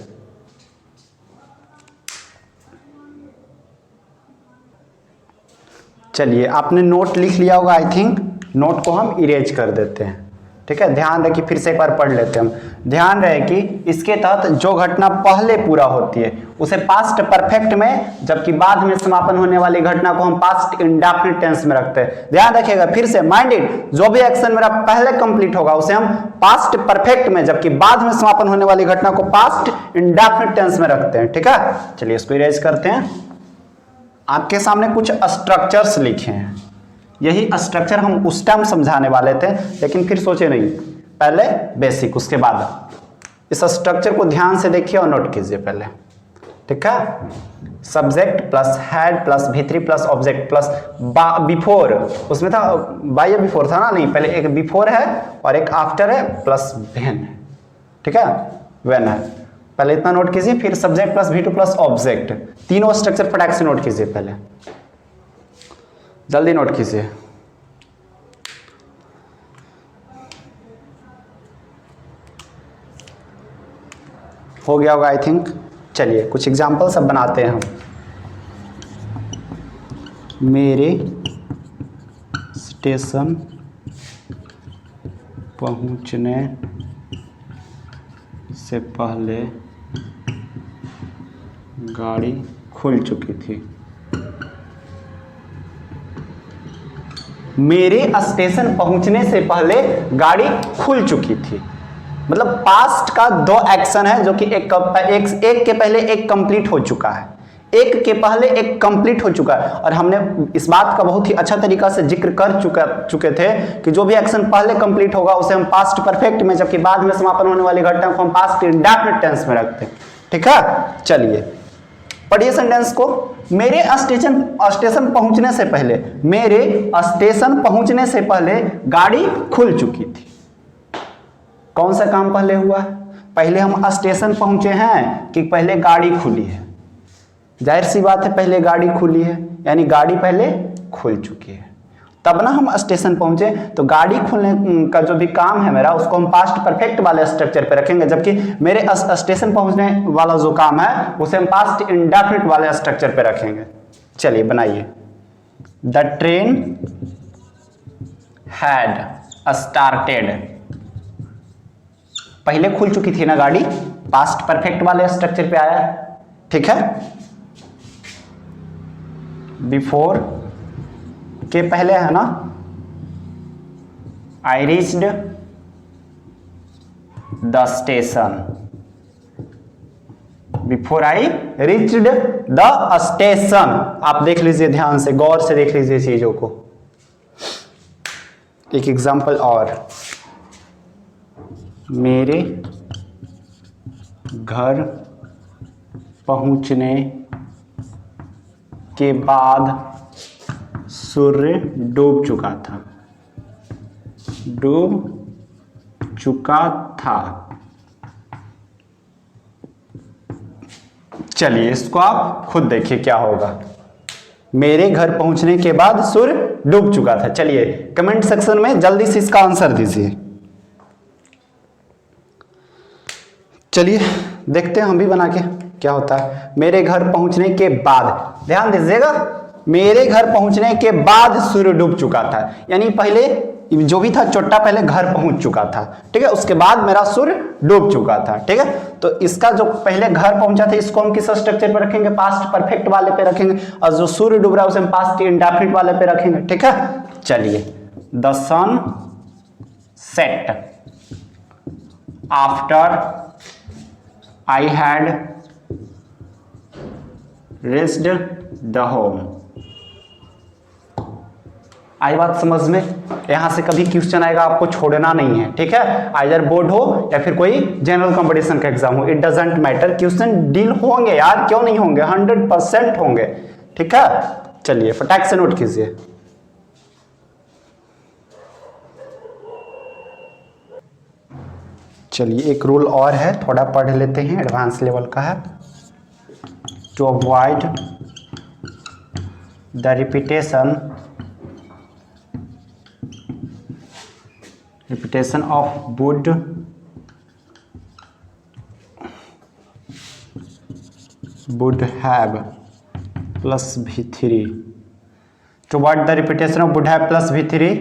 चलिए आपने नोट लिख लिया होगा आई थिंक, नोट को हम इरेज कर देते हैं। ठीक है, ध्यान रहे कि फिर से एक बार पढ़ लेते हैं हम। ध्यान रहे कि इसके तहत जो घटना पहले पूरा होती है उसे पास्ट परफेक्ट में, जबकि बाद में समापन होने वाली घटना को हम पास्ट इंडेफिनिट टेंस में रखते हैं। ध्यान रखिएगा, फिर से माइंड इट, जो भी एक्शन मेरा पहले कंप्लीट होगा उसे हम पास्ट परफेक्ट में, जबकि बाद में समापन होने वाली घटना को पास्ट इंडेफिनिट टेंस में रखते हैं। ठीक है, चलिए इसको इरेज करते हैं। आपके सामने कुछ स्ट्रक्चर्स लिखे हैं, यही स्ट्रक्चर हम उस टाइम समझाने वाले थे, लेकिन फिर सोचे नहीं, पहले बेसिक उसके बाद इस स्ट्रक्चर को ध्यान से देखिए और नोट कीजिए पहले। ठीक है, subject plus head plus V3 plus object plus before, उसमें था बाय बिफोर था ना, नहीं पहले एक बिफोर है और एक आफ्टर है प्लस वेन है। ठीक है, वेन है, पहले इतना नोट कीजिए। फिर subject plus V2 plus object, तीनों स्ट्रक्चर फटाक से नोट कीजिए पहले, जल्दी नोट कीजिए। हो गया होगा आई थिंक। चलिए कुछ एग्जाम्पल सब बनाते हैं हम। मेरे स्टेशन पहुंचने से पहले गाड़ी खुल चुकी थी। मेरे स्टेशन पहुंचने से पहले गाड़ी खुल चुकी थी, मतलब पास्ट का दो एक्शन है जो कि एक के पहले एक कंप्लीट हो चुका है, एक के पहले एक कंप्लीट हो चुका है। और हमने इस बात का बहुत ही अच्छा तरीका से जिक्र कर चुके थे कि जो भी एक्शन पहले कंप्लीट होगा उसे हम पास्ट परफेक्ट में, जबकि बाद में समापन होने वाली घटना को हम पास्ट इंडेफिनिट टेंस में रखते हैं। ठीक है, चलिए पढ़िए सेंटेंस को। मेरे स्टेशन पहुंचने से पहले, मेरे स्टेशन पहुंचने से पहले गाड़ी खुल चुकी थी। कौन सा काम पहले हुआ है? पहले हम स्टेशन पहुंचे हैं कि पहले गाड़ी खुली है? जाहिर सी बात है पहले गाड़ी खुली है, यानी गाड़ी पहले खुल चुकी है, तब ना हम स्टेशन पहुंचे। तो गाड़ी खुलने का जो भी काम है मेरा, उसको हम पास्ट परफेक्ट वाले स्ट्रक्चर पे रखेंगे, जबकि मेरे स्टेशन पहुंचने वाला जो काम है उसे हम पास्ट इंडेफिनिट वाले स्ट्रक्चर पे रखेंगे। चलिए बनाइए। द ट्रेन हैड स्टार्टेड, पहले खुल चुकी थी ना गाड़ी, पास्ट परफेक्ट वाले स्ट्रक्चर पे आया। ठीक है, बिफोर के पहले है ना, I reached the station, before I reached the station. आप देख लीजिए ध्यान से, गौर से देख लीजिए चीजों को। एक एग्जांपल और, मेरे घर पहुंचने के बाद सूर्य डूब चुका था। चलिए इसको आप खुद देखिए क्या होगा। मेरे घर पहुंचने के बाद सूर्य डूब चुका था। चलिए कमेंट सेक्शन में जल्दी से इसका आंसर दीजिए। चलिए देखते हैं हम भी बना के क्या होता है। मेरे घर पहुंचने के बाद, ध्यान दीजिएगा, मेरे घर पहुंचने के बाद सूर्य डूब चुका था, यानी पहले जो भी था चोट्टा पहले घर पहुंच चुका था। ठीक है, उसके बाद मेरा सूर्य डूब चुका था। ठीक है, तो इसका जो पहले घर पहुंचा था इसको हम किस स्ट्रक्चर पे रखेंगे? पास्ट परफेक्ट वाले पे रखेंगे, और जो सूर्य डूब रहा है उसे हम पास्ट इंडेफिनिट वाले पे रखेंगे। ठीक है, चलिए। The sun set after I had reached the home. आई बात समझ में? यहां से कभी क्वेश्चन आएगा, आपको छोड़ना नहीं है, ठीक है। आइदर बोर्ड हो या फिर कोई जनरल कंपटीशन का एग्जाम हो, it doesn't matter, question deal होंगे यार, क्यों नहीं होंगे, 100% होंगे, ठीक है। चलिए फटाक से नोट कीजिए। चलिए एक रूल और है, थोड़ा पढ़ लेते हैं, एडवांस लेवल का है। To avoid the repetition of would have plus V3, to avoid the repetition of would have plus V3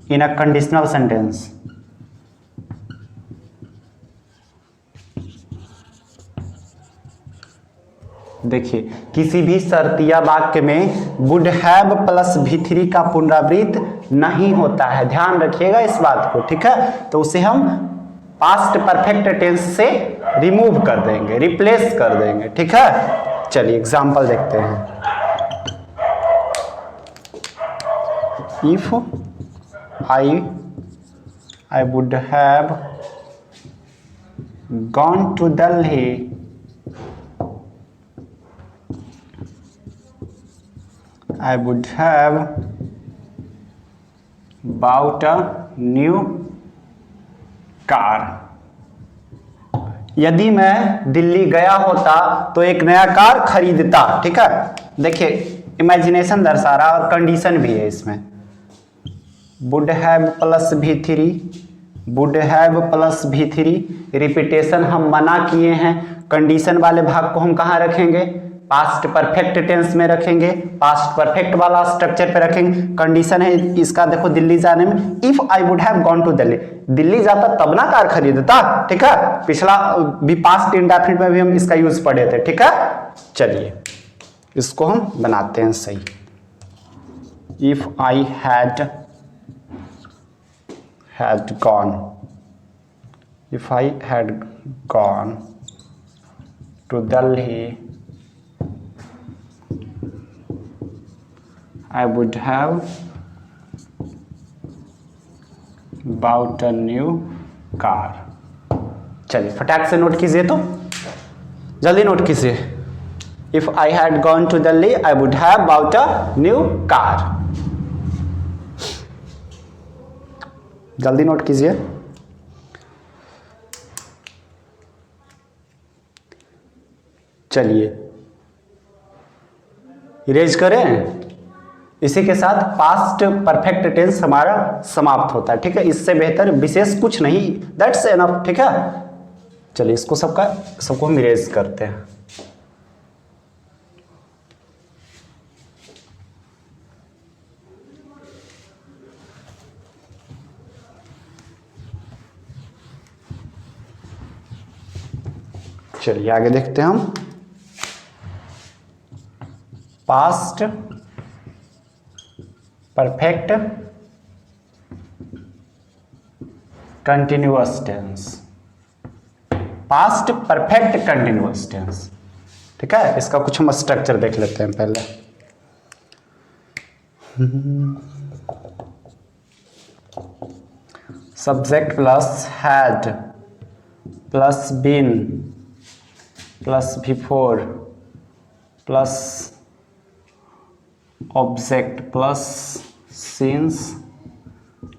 in a conditional sentence। देखिए किसी भी शर्तिया वाक्य में वुड हैव प्लस V3 का पुनरावृत्त नहीं होता है, ध्यान रखिएगा इस बात को, ठीक है। तो उसे हम पास्ट परफेक्ट टेंस से रिमूव कर देंगे, रिप्लेस कर देंगे, ठीक है। चलिए एग्जांपल देखते हैं। If I would have gone to Delhi, I would have bought a new car। यदि मैं दिल्ली गया होता तो एक नया कार खरीदता, ठीक है। देखिए इमेजिनेशन दर्शा रहा और कंडीशन भी है इसमें। Would have plus V3, would have plus V3, repetition हम मना किए हैं, कंडीशन वाले भाग को हम कहाँ रखेंगे, पास्ट परफेक्ट टेंस में रखेंगे, पास्ट परफेक्ट वाला स्ट्रक्चर पे रखेंगे। कंडीशन है इसका, देखो दिल्ली जाने में, if I would have gone to Delhi, Delhi जाता तब ना कार खरीदता, ठीक है। पिछला भी पास्ट इंडेफिनिट में भी हम इसका यूज पढ़े थे, ठीक है। चलिए इसको हम बनाते हैं सही। If I had gone, if I had gone to Delhi, I would have bought a new car। चलिए फटाक से नोट कीजिए, तो जल्दी नोट कीजिए। If I had gone to Delhi, I would have bought a new car। जल्दी note कीजिए। चलिए इरेज करें। इसी के साथ पास्ट परफेक्ट टेंस हमारा समाप्त होता है, ठीक है। इससे बेहतर विशेष कुछ नहीं, दैट्स एनफ, ठीक है। चलिए इसको सबको हम इरेज करते हैं। चलिए आगे देखते हैं हम। Past perfect continuous tense, past perfect continuous tense, ठीक है। इसका कुछ हम स्ट्रक्चर देख लेते हैं पहले। Subject plus had plus been plus before plus object plus since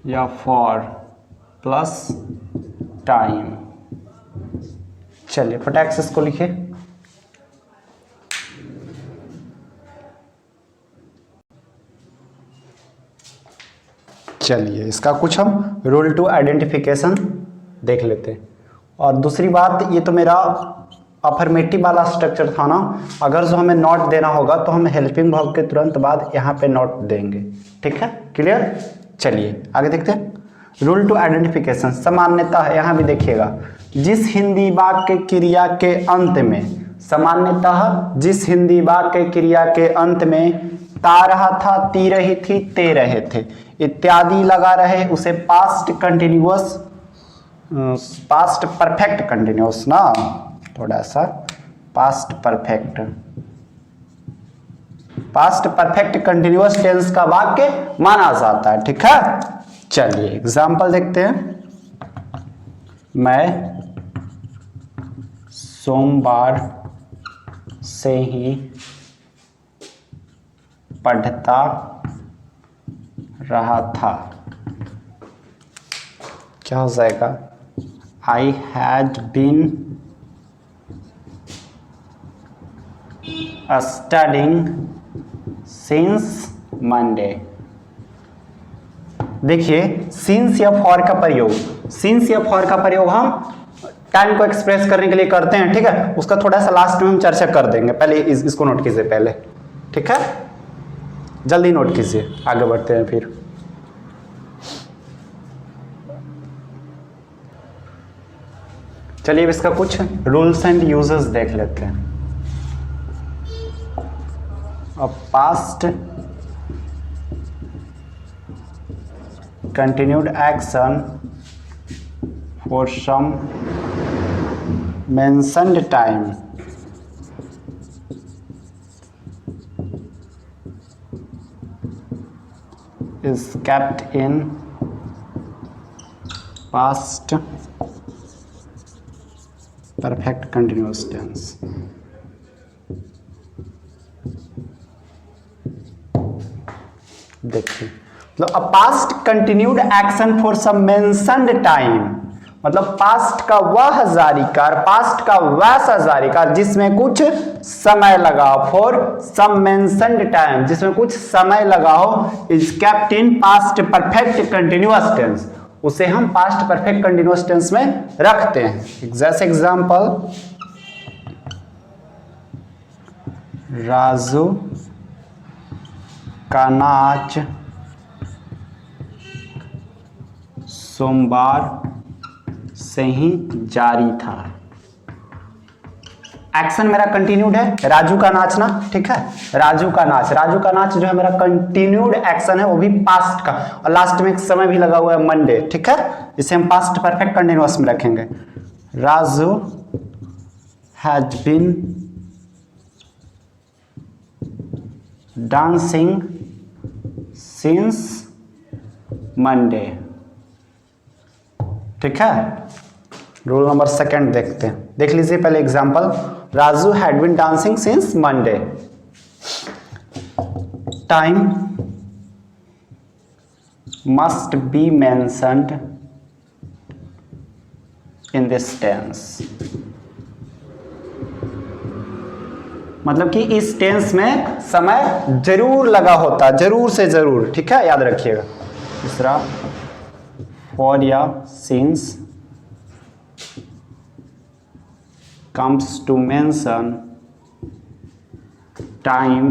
या फॉर प्लस टाइम। चलिए फटाक से इसको लिखिए। चलिए इसका कुछ हम रूल टू आइडेंटिफिकेशन देख लेते हैं। और दूसरी बात, ये तो मेरा अफर्मेटिव वाला स्ट्रक्चर था ना, अगर जो हमें नोट देना होगा तो हम हेल्पिंग वर्ब के तुरंत बाद यहाँ पे नोट देंगे, ठीक है, क्लियर। चलिए आगे देखते हैं। रूल टू आइडेंटिफिकेशन सामान्यतः, यहाँ भी देखिएगा, जिस हिंदी वाक्य क्रिया के अंत में, सामान्यतः जिस हिंदी वाक्य क्रिया के अंत में ता रहा था, ती रही थी, ते रहे थे इत्यादि लगा रहे, उसे past continuous, past perfect continuous ना, थोड़ा सा past perfect past perfect continuous tense का वाक्य माना जाता है। ठीक है, चलिए एग्जाम्पल देखते हैं। मैं सोमवार से ही पढ़ता रहा था। क्या हो जाएगा? I had been studying since Monday. देखिए सिंस या फॉर का प्रयोग, सिंस या फॉर का प्रयोग हम टाइम को एक्सप्रेस करने के लिए करते हैं। ठीक है, उसका थोड़ा सा लास्ट में हम चर्चा कर देंगे, पहले इसको नोट कीजिए पहले। ठीक है, जल्दी नोट कीजिए, आगे बढ़ते हैं फिर। चलिए इसका कुछ रूल्स एंड यूजेस देख लेते हैं। अब past continued action for some mentioned time is kept in past perfect continuous tense। देखिए मतलब a past continued action for some mentioned time, मतलब पास्ट का वह जारी कार, पास्ट का वैसा जारी कार जिसमें कुछ समय लगा, फॉर सम मेंशन्ड टाइम जिसमें कुछ समय लगा हो, is kept in past perfect continuous tense, उसे हम पास्ट परफेक्ट कंटिन्यूअस टेंस में रखते हैं। जैसे एग्जांपल, राजू का नाच सोमवार से ही जारी था। एक्शन मेरा कंटिन्यूड है, राजू का नाचना। ठीक है, राजू का नाच, राजू का नाच जो है मेरा कंटिन्यूड एक्शन है, वो भी पास्ट का, और लास्ट में एक समय भी लगा हुआ है मंडे। ठीक है, इसे हम पास्ट परफेक्ट कंटिन्यूअस में रखेंगे। Raju has been dancing since Monday. ठीक है, रूल नंबर सेकंड देखते हैं, देख लीजिए पहले example. Raju had been dancing since Monday. Time must be mentioned in this tense, मतलब कि इस टेंस में समय जरूर लगा होता, जरूर से जरूर। ठीक है, याद रखिएगा। दूसरा, फॉर या since comes to mention time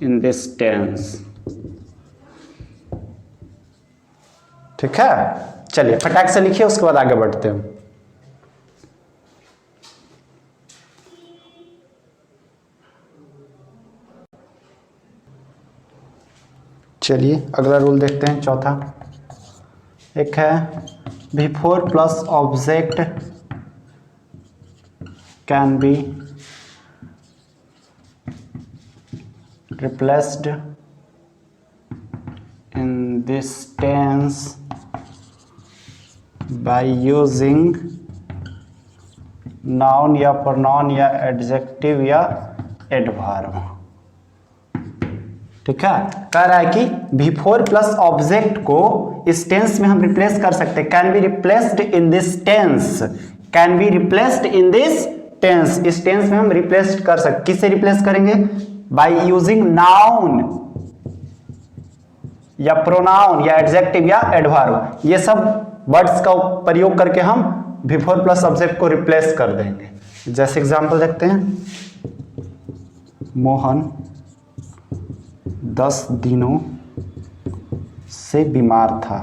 in this tense। ठीक है, चलिए फटाक से लिखिए, उसके बाद आगे बढ़ते हैं। चलिए अगला रूल देखते हैं, चौथा। एक है before plus object can be replaced in this tense by using noun या pronoun या adjective या adverb। ठीक है, कह रहा है कि बिफोर प्लस ऑब्जेक्ट को इस टेंस में हम रिप्लेस कर सकते हैं। Can be replaced in this tense, can be replaced in this tense, इस टेंस में हम रिप्लेस कर सकते। किससे रिप्लेस करेंगे? बाय यूजिंग नाउन या प्रोनाउन या एडजेक्टिव या एडवर्ब, ये सब वर्ड्स का प्रयोग करके हम बिफोर प्लस ऑब्जेक्ट को रिप्लेस कर देंगे। जैसे एग्जांपल देखते हैं, मोहन 10 दिनों से बीमार था,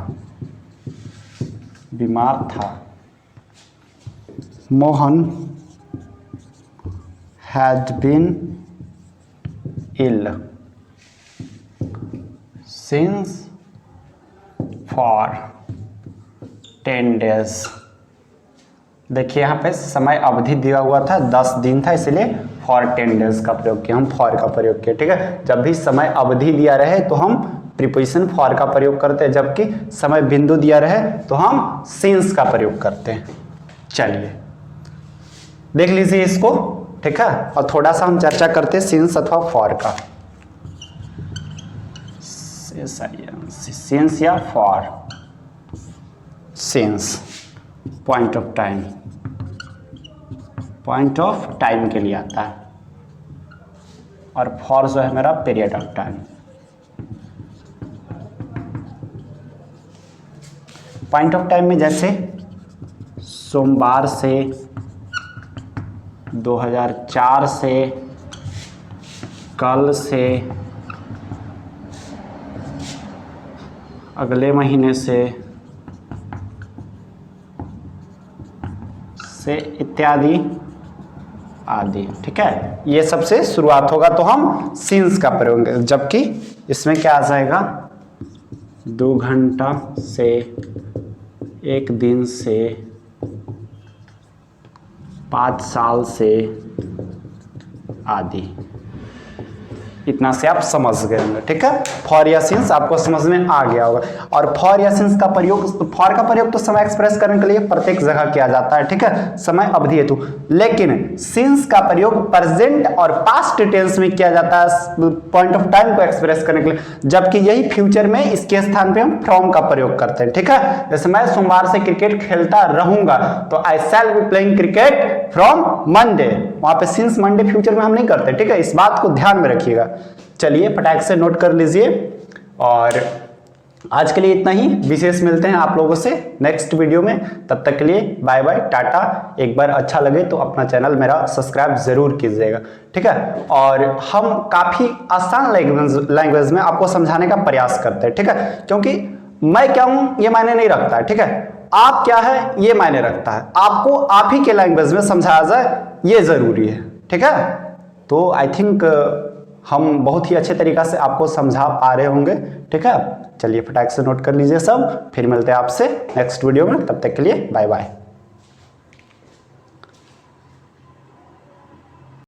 बीमार था। Mohan had been ill since for 10 days। देखिए यहाँ पे समय अवधि दिया हुआ था 10 दिन था, इसलिए फॉर 10 डेज का प्रयोग किया, हम फॉर का प्रयोग किया। ठीक है, जब भी समय अवधि दिया रहे तो हम प्रीपोजिशन फॉर का प्रयोग करते हैं, जबकि समय बिंदु दिया रहे तो हम सिंस का प्रयोग करते हैं। चलिए देख लीजिए इसको। ठीक है, और थोड़ा सा हम चर्चा करते हैं सिंस अथवा फॉर का। सिंस या for. Since point of time, point of time के लिए आता है, और फॉर जो है मेरा period of time. Point of time में जैसे सोमवार से 2004 से, कल से, अगले महीने से इत्यादि आदि। ठीक है, ये सबसे शुरुआत होगा तो हम सिंस का प्रयोग, जबकि इसमें क्या आ जाएगा 2 घंटा से, 1 दिन से, 5 साल से आदि। इतना से आप समझ गए होंगे। ठीक है, फॉर या सिंस आपको समझ में आ गया होगा। और फॉर या सिंस का प्रयोग, फॉर का प्रयोग तो समय एक्सप्रेस करने के लिए प्रत्येक जगह किया जाता है। ठीक है, समय अवधि हेतु। लेकिन सिंस का प्रयोग प्रेजेंट और पास्ट टेंस में किया जाता है पॉइंट ऑफ टाइम को एक्सप्रेस करने के लिए, जबकि यही फ्यूचर में इसके स्थान पे हम फ्रॉम का प्रयोग करते हैं। ठीक है, जैसे मैं सोमवार से क्रिकेट खेलता रहूंगा तो I shall be playing cricket from Monday, वहां पे सिंस मंडे फ्यूचर में हम नहीं करते। ठीक है, इस बात को ध्यान में रखिएगा। चलिए फटाक से नोट कर लीजिए, और आज के लिए इतना ही। विशेष मिलते हैं आप लोगों से नेक्स्ट वीडियो में, तब तक के लिए बाय बाय, टाटा। एक बार अच्छा लगे तो अपना चैनल मेरा सब्सक्राइब जरूर कीजिएगा। ठीक है, और हम काफी आसान लैंग्वेज में आपको समझाने का प्रयास करते हैं। ठीक है, क्योंकि मैं क्या हूं ये मायने नहीं रखता है। ठीक है, आप क्या है ये मायने रखता है, आपको आप ही के लैंग्वेज में समझाया जाए ये जरूरी है। ठीक है, तो आई थिंक हम बहुत ही अच्छे तरीका से आपको समझा पा रहे होंगे। ठीक है, चलिए फटाक से नोट कर लीजिए सब, फिर मिलते हैं आपसे नेक्स्ट वीडियो में, तब तक के लिए बाय बाय।